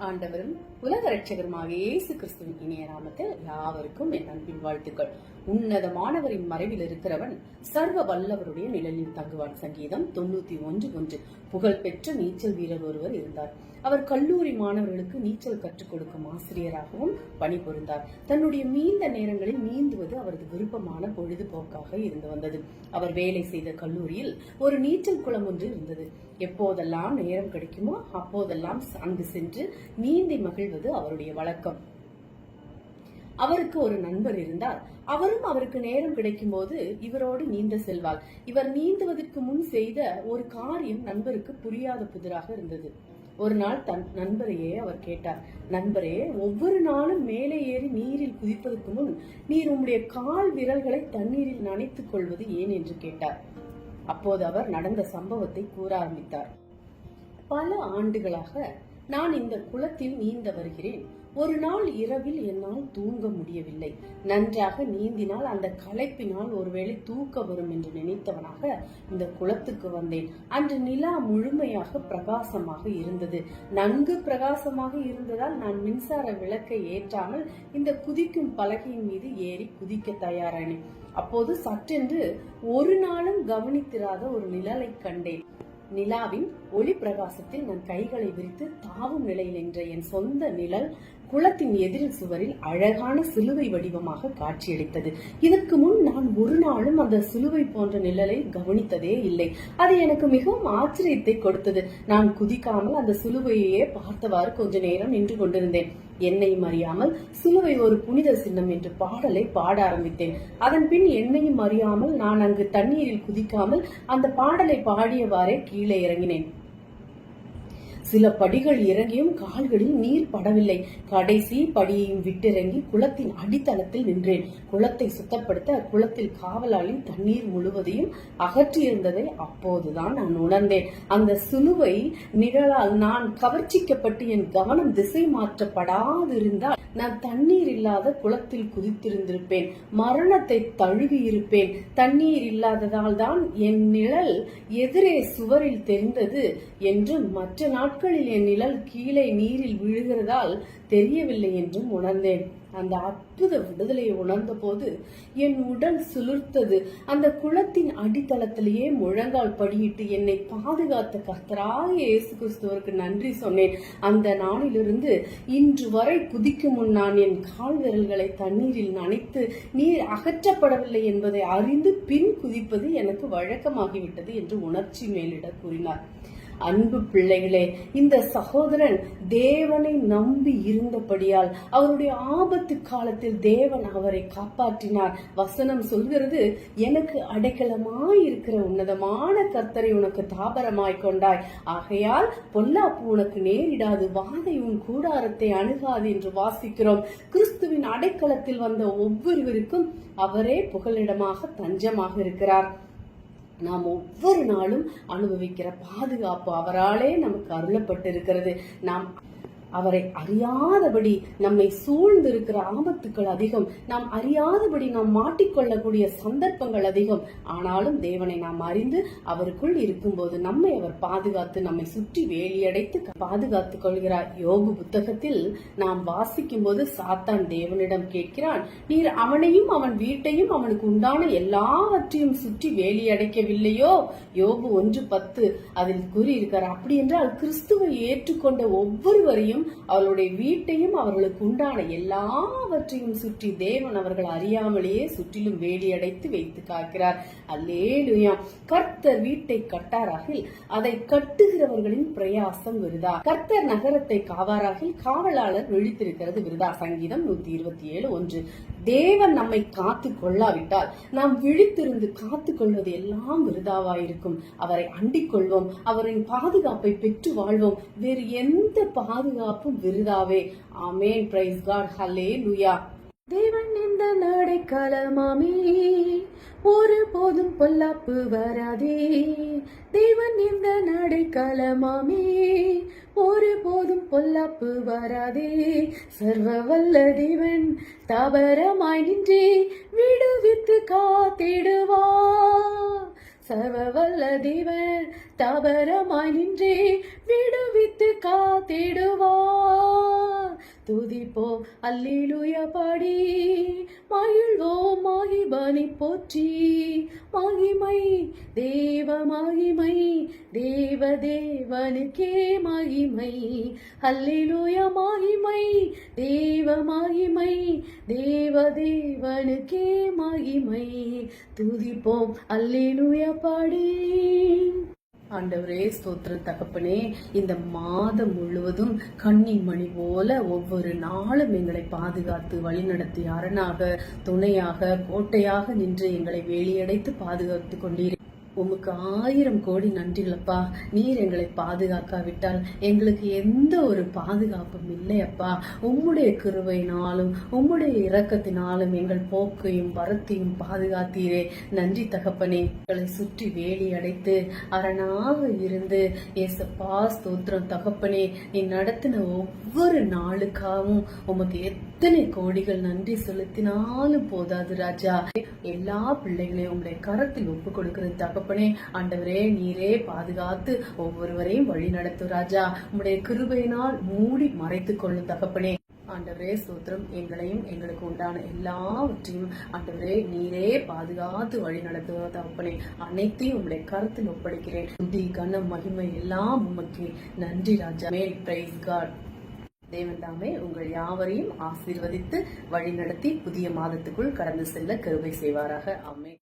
ஆண்டவரும் உலக ரட்சகருமாக இயேசு கிறிஸ்துவின் இனிய நாமத்தில் யாவருக்கும் என் அன்பின் வாழ்த்துக்கள். உன்னதமானவரின் மறைவில் இருக்கிறவன் சர்வ வல்லவருடைய நிழலில் தங்குவான். சங்கீதம் 91:1. புகழ் பெற்ற நீச்சல் வீரர் ஒருவர் இருந்தார். அவர் கல்லூரி மாணவர்களுக்கு நீச்சல் கற்றுக் கொடுக்கும் ஆசிரியராகவும் பணிபுரிந்தார். தன்னுடைய நீண்ட நேரங்களில் நீந்துவது அவரது விருப்பமான பொழுதுபோக்காக இருந்து வந்தது. அவர் வேலை செய்த கல்லூரியில் ஒரு நீச்சல் குளம் ஒன்று இருந்தது. எப்போதெல்லாம் நேரம் கிடைக்குமோ அப்போதெல்லாம் அங்கு சென்று நீந்தி மகிழ்வது அவருடைய வழக்கம். அவருக்கு ஒரு நண்பர் இருந்தார். அவரும் அவருக்கு நேரம் கிடைக்கும் போது இவரோடு நீந்த செல்வார். இவர் நீந்துவதற்கு முன் செய்த ஒரு காரியம் நண்பருக்கு புரியாத புதிராக இருந்தது. ஒரு நாள் தன் நண்பரையே அவர் கேட்டார், நண்பரே, ஒவ்வொரு நாளும் மேலே ஏறி நீரில் குதிப்பதற்கு முன் நீர் உம்முடைய கால் விரல்களை தண்ணீரில் நனைத்துக் கொள்வது ஏன் என்று கேட்டார். அப்போது அவர் நடந்த சம்பவத்தை கூற ஆரம்பித்தார். பல ஆண்டுகளாக நான் இந்த குளத்தில் நீந்த வருகிறேன். ஒரு நாள் இரவில் என்னால் தூங்க முடியவில்லை. நன்றாக நீந்தினால் அந்த களைப்பினால் ஒருவேளை தூக்க வரும் என்று நினைத்தவனாக இந்த குளத்துக்கு வந்தேன். அன்று நிலா முழுமையாக பிரகாசமாக இருந்தது. நன்கு பிரகாசமாக இருந்ததால் நான் மின்சார விளக்கை ஏற்றாமல் இந்த குதிக்கும் பலகையின் மீது ஏறி குதிக்க தயாரானேன். அப்போது சற்றென்று ஒரு நாளும் கவனித்திராத ஒரு நிழலை கண்டேன். நிலாவின் ஒளி பிரகாசத்தில் நான் கைகளை விரித்து தாவும் நிலையில் நின்ற என் சொந்த நிழல் குளத்தின் எதிரில் சுவரில் அழகான சிலுவை வடிவமாக காட்சியளித்தது. இதற்கு முன் நான் ஒரு நாளும் அந்த சிலுவை போன்ற நிழலை கவனித்ததே இல்லை. அது எனக்கு மிகவும் ஆச்சரியத்தை கொடுத்தது. நான் குதிக்காமல் அந்த சிலுவையே பார்த்தவாறு கொஞ்ச நேரம் நின்று கொண்டிருந்தேன். என்னையும் அறியாமல் சிலுவை ஒரு புனித சின்னம் என்று பாடலை பாட ஆரம்பித்தேன். அதன் பின் என்னையும் அறியாமல் நான் அங்கு தண்ணீரில் குதிக்காமல் அந்த பாடலை பாடியவாறே கீழே இறங்கினேன். சில படிகள் இறங்கியும் கால்களில் நீர் படவில்லை. கடைசி படியையும் விட்டிறங்கி குளத்தின் அடித்தளத்தில் நின்றேன். குளத்தை சுத்தப்படுத்த குளத்தில் காவலாளி தண்ணீர் முழுவதையும் அகற்றியிருந்ததை அப்போதுதான் நான் உணர்ந்தேன். அந்த சிலுவை நிழலால் நான் கவர்ச்சிக்கப்பட்டு என் கவனம் திசை மாற்றப்படாதிருந்தால் நான் தண்ணீர் இல்லாத குளத்தில் குதித்திருந்திருப்பேன். மரணத்தை தழுவி இருப்பேன். தண்ணீர் இல்லாததால் தான் என் நிழல் எதிரே சுவரில் தெரிந்தது என்றும் மற்ற நாட்களில் என் நிழல் கீழே நீரில் விழுகிறதால் தெரியவில்லை என்றும் உணர்ந்தேன். அந்த அற்புத விடுதலையை உணர்ந்த போது என் உடல் சுளுர்த்தது. அந்த குளத்தின் அடித்தளத்திலேயே முழங்கால் படியிட்டு என்னை பாதுகாத்த கர்த்தராக இயேசு கிறிஸ்துவருக்கு நன்றி சொன்னேன். அந்த நாளிலிருந்து இன்று வரை குதிக்கும் முன் நான் என் கால் விரல்களை தண்ணீரில் நனைத்து நீர் அகற்றப்படவில்லை என்பதை அறிந்து பின் குதிப்பது எனக்கு வழக்கமாகிவிட்டது என்று உணர்ச்சி மேலிட கூறினார். அன்பு பிள்ளைகளே, இந்த சகோதரன் தேவனை நம்பி இருந்தபடியால் அவருடைய ஆபத்து காலத்தில் தேவன் அவரை காப்பாற்றினார். வசனம் சொல்கிறது, எனக்கு அடைக்கலமாய் இருக்கிற உன்னதமான கர்த்தரை உனக்கு தாபரமாய் கொண்டாய், ஆகையால் பொல்லாப்பு உனக்கு நேரிடாது, வாதை உன் கூடாரத்தை அணுகாது என்று வாசிக்கிறோம். கிறிஸ்துவின் அடைக்கலத்தில் வந்த ஒவ்வொருவருக்கும் அவரே புகலிடமாக தஞ்சமாக இருக்கிறார். நாம் ஒவ்வொரு நாளும் அனுபவிக்கிற பாதுகாப்பு அவராலே நமக்கு அருளப்பட்டிருக்கிறது. நாம் அவரை அறியாதபடி நம்மை சூழ்ந்து இருக்கிற ஆபத்துக்கள் அதிகம். நாம் அறியாதபடி நாம் மாட்டிக்கொள்ளக்கூடிய சந்தர்ப்பங்கள் அதிகம். ஆனாலும் தேவனை நாம் அறிந்து அவருக்குள் இருக்கும்போது நம்மை அவர் பாதுகாத்து நம்மை சுற்றி வேலியடைத்து பாதுகாத்துக் கொள்கிறார். யோபு புத்தகத்தில் நாம் வாசிக்கும் போது சாத்தான் தேவனிடம் கேட்கிறான், நீர் அவனையும் அவன் வீட்டையும் அவனுக்கு உண்டான எல்லாவற்றையும் சுற்றி வேலியடைக்கவில்லையோ? யோபு 1:10 அதில் கூறியிருக்கிறார். அப்படி என்றால் கிறிஸ்துவை ஏற்றுக்கொண்ட ஒவ்வொருவரையும் அவர்களுடைய வீட்டையும் அவர்களுக்கு உண்டான எல்லாவற்றையும் சுற்றி தேவன் அவர்கள் அறியாமலேயே சுற்றிலும் வேலியடைத்து வைத்து காக்கிறார். அல்லேலூயா. கர்த்தர் வீட்டை கட்டாராகில் அதை கட்டுகிறவர்களின் பிரயாசம் விருதா. கர்த்தர் நகரத்தை காவாராகில் காவலாளர் விழித்திருக்கிறது விருதா. சங்கீதம் 127:1. தேவன் நம்மை காத்து கொள்ளாவிட்டால் நாம் விழித்திருந்து காத்து கொள்வது எல்லாம் விருதாவாயிருக்கும். அவரை அண்டிக் கொள்வோம், அவரின் பாதுகாப்பை பெற்று வாழ்வோம். வேறு எந்த பாதுகாப்பும் விருதாவே. ஆமென். Price God. ஹல்லேலூயா. தேவன் இந்த நடைக்கலமாமே, ஒரு போதும் பொல்லாப்பு வராதே. தேவன் இந்த நடைக்கலமாமே, ஒரு போதும் பொல்லாப்பு வராதே. சர்வ வல்ல தேவன் தாபரமாய் நின்றே விடுவித்து காத்திடுவா. சர்வ வல்ல தேவன் தாபரமாய் நின்றே விடுவித்து காத்திடுவா. துதிப்போம் அல்லேலூயா பாடி மகிழ்வோம் மகிபனை போற்றி. மகிமை தேவ மகிமை தேவ தேவனுக்கே மகிமை. அல்லேலூயா மகிமை தேவ மகிமை தேவ தேவனுக்கே மகிமை. துதிப்போம் அல்லேலூயா பாடி. ஆண்டவரே ஸ்தோத்திரம் தகப்பனே, இந்த மாதம் முழுவதும் கண்ணின் மணி போல ஒவ்வொரு நாளும் எங்களை பாதுகாத்து வழிநடத்தி அரணாக துணையாக கோட்டையாக நின்று எங்களை வேலியடைத்து பாதுகாத்து கொண்டீர். உமக்கு 1000 கோடி நன்றிகளப்பா. நீர் எங்களை பாதுகாக்காவிட்டால் எங்களுக்கு எந்த ஒரு பாதுகாப்பும் இல்லையப்பா. உம்முடைய கிருபையினாலும் உம்முடைய இரக்கத்தினாலும் எங்கள் போக்கையும் வரத்தையும் பாதுகாத்தீரே. நன்றி தகப்பனே. எங்களை சுற்றி வேலி அடைத்து அரணாக இருந்து ஏசப்பா ஸ்தோத்திரம் தகப்பனே. நீ நடத்தின ஒவ்வொரு நாளுக்காகவும் உமக்கு எத்தனை கோடிகள் நன்றி செலுத்தினாலும் போதாது ராஜா. எல்லா பிள்ளைகளையும் உங்களுடைய கரத்தில் ஒப்பு கொடுக்கிறது தகப்பனே. ஆண்டவரே நீரே பாதுகாத்து ஒவ்வொருவரையும் வழி நடத்தும் ராஜா. உம்முடைய கிருபையினால் மூடி மறைத்துக் கொள்ளும் தகப்பனே. ஆண்டவரே ஸ்தோத்திரம். எங்களையும் எங்களுக்கு உண்டான எல்லாவற்றையும் ஆண்டவரே நீரே பாதுகாத்து வழி நடத்துவ தகப்பனே. அனைத்தையும் உங்களுடைய கருத்தில் ஒப்படைக்கிறேன். துதி கனம் மகிமை எல்லாம் உமக்கு. நன்றி ராஜா. Price God. தேவன் தாமே உங்கள் யாவரையும் ஆசீர்வதித்து வழி நடத்தி புதிய மாதத்துக்குள் கடந்து செல்ல கிருபை செய்வாராக. ஆமென்.